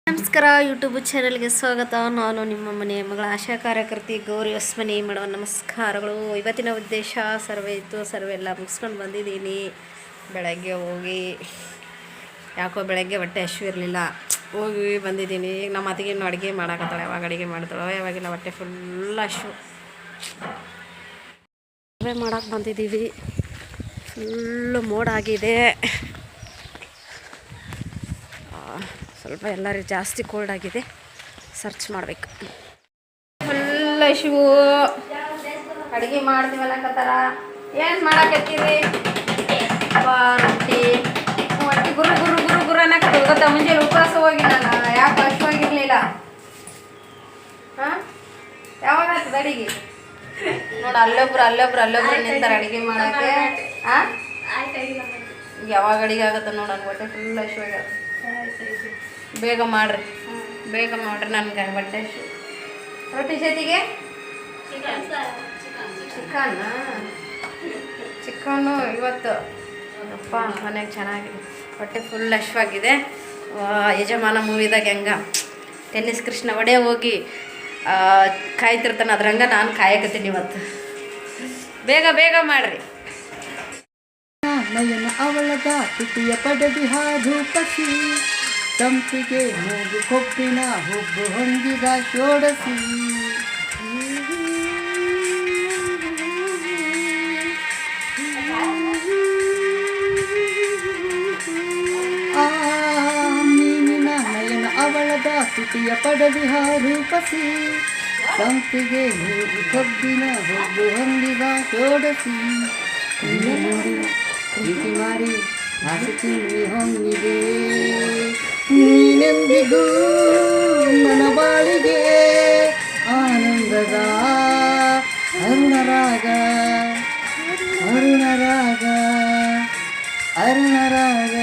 ನಮಸ್ಕಾರ, ಯೂಟ್ಯೂಬ್ ಚಾನಲ್ಗೆ ಸ್ವಾಗತ. ನಾನು ನಿಮ್ಮ ಮನೆ ಮಗಳ ಆಶಾ ಕಾರ್ಯಕರ್ತಿ ಗೌರಿ ಹೊಸ್ಮನಿ ಮಾಡುವ ನಮಸ್ಕಾರಗಳು. ಇವತ್ತಿನ ಉದ್ದೇಶ ಸರ್ವೆ ಇತ್ತು, ಸರ್ವೆ ಎಲ್ಲ ಮುಗಿಸ್ಕೊಂಡು ಬಂದಿದ್ದೀನಿ. ಬೆಳಗ್ಗೆ ಹೋಗಿ ಯಾಕೋ ಬೆಳಗ್ಗೆ ಹೊಟ್ಟೆ ಹಸಿವಿರಲಿಲ್ಲ, ಹೋಗಿ ಬಂದಿದ್ದೀನಿ. ಈಗ ನಮ್ಮ ಅತ್ತಿಗೆ ಅಡುಗೆ ಮಾಡಾಕತ್ತಾಳೆ, ಯಾವಾಗ ಅಡುಗೆ ಮಾಡ್ತಾಳೋ ಯಾವಾಗಿಲ್ಲ, ಹೊಟ್ಟೆ ಫುಲ್ ಹಸಿವು. ಸರ್ವೆ ಮಾಡೋಕೆ ಬಂದಿದ್ದೀವಿ. ಫುಲ್ಲು ಮೋಡ ಆಗಿದೆ, ಸ್ವಲ್ಪ ಎಲ್ಲರೂ ಜಾಸ್ತಿ ಕೋಲ್ಡ್ ಆಗಿದೆ, ಸರ್ಚ್ ಮಾಡಬೇಕು. ಫುಲ್ ಹಸಿವು, ಅಡುಗೆ ಮಾಡ್ತೀವಲ್ಲ ಕತ್ತಾರ. ಏನು ಮಾಡಾಕತ್ತೀರಿ? ರೊಟ್ಟಿ ರೊಟ್ಟಿ ಗುರು ಗುರು ಗುರು ಗುರು ಅನ್ನಕತ್ತ. ಗೊತ್ತಾ, ಮುಂಜಾನೆ ಉಪವಾಸ ಹೋಗಿ ನಾನು ಯಾಕೆ ಹಸಿವಾಗಿರಲಿಲ್ಲ. ಹಾಂ, ಯಾವಾಗ ಆಗ್ತದೆ ಅಡುಗೆ? ನೋಡಿ, ಅಲ್ಲೊಬ್ರು ನಿಂತಾರೆ ಅಡುಗೆ ಮಾಡೋಕ್ಕೆ. ಹಾಂ, ಯಾವಾಗ ಅಡುಗೆ ಆಗುತ್ತೆ ನೋಡಿ. ನನಗೆ ಹೊಟ್ಟೆ ಫುಲ್ ಹಸಿವಾಗ್ಯದ. ಬೇಗ ಮಾಡಿರಿ, ನನಗೆ ಹೊಟ್ಟೆ ಹಸಿವು. ರೊಟ್ಟಿ ಜೊತೆಗೆ ಚಿಕನ್ನು ಇವತ್ತು ಅಪ್ಪ ಮನೆಗೆ ಚೆನ್ನಾಗಿದೆ. ಹೊಟ್ಟೆ ಫುಲ್ ಹಸಿವಾಗಿದೆ. ಯಜಮಾನ ಮೂವಿದಾಗ ಹೆಂಗ ಟೆನ್ನಿಸ್ ಕೃಷ್ಣ ಒಡೆ ಹೋಗಿ ಕಾಯ್ತಿರ್ತಾನೆ, ಅದ್ರಂಗ ನಾನು ಕಾಯಕತ್ತೀನಿ ಇವತ್ತು. ಬೇಗ ಮಾಡಿರಿ. ನಯನ ಅವಳದ ತುಟಿಯ ಪಡೆದಿ ಹಾದು ಪಸಿ, ತಂಪಿಗೆ ಮೂಗು ಕೊಬ್ಬಿನ ಹುಬ್ಬು ಹೊಂದಿದ ಷೋಡಸಿ. ಆ ಮೀನಿನ ನಯನ ಅವಳದ ತುಟಿಯ ಪಡೆದಿ ಹಾದು ಪಸಿ, ತಂಪಿಗೆ ಮೂಗು ಕೊಬ್ಬಿನ ಹುಬ್ಬು ಹೊಂದಿದ ಷೋಡಸಿ. ಪ್ರೀತಿ ಮಾಡಿ ಆಸಕ್ತಿ ಹೊಂದಿದೆ, ನೀನೆಂದಿಗೂ ನನ್ನ ಬಾಳಿಗೆ ಆನಂದದ ಅರುಣರಾಗ ಅರುಣರಾಗ ಅರುಣರಾಗ.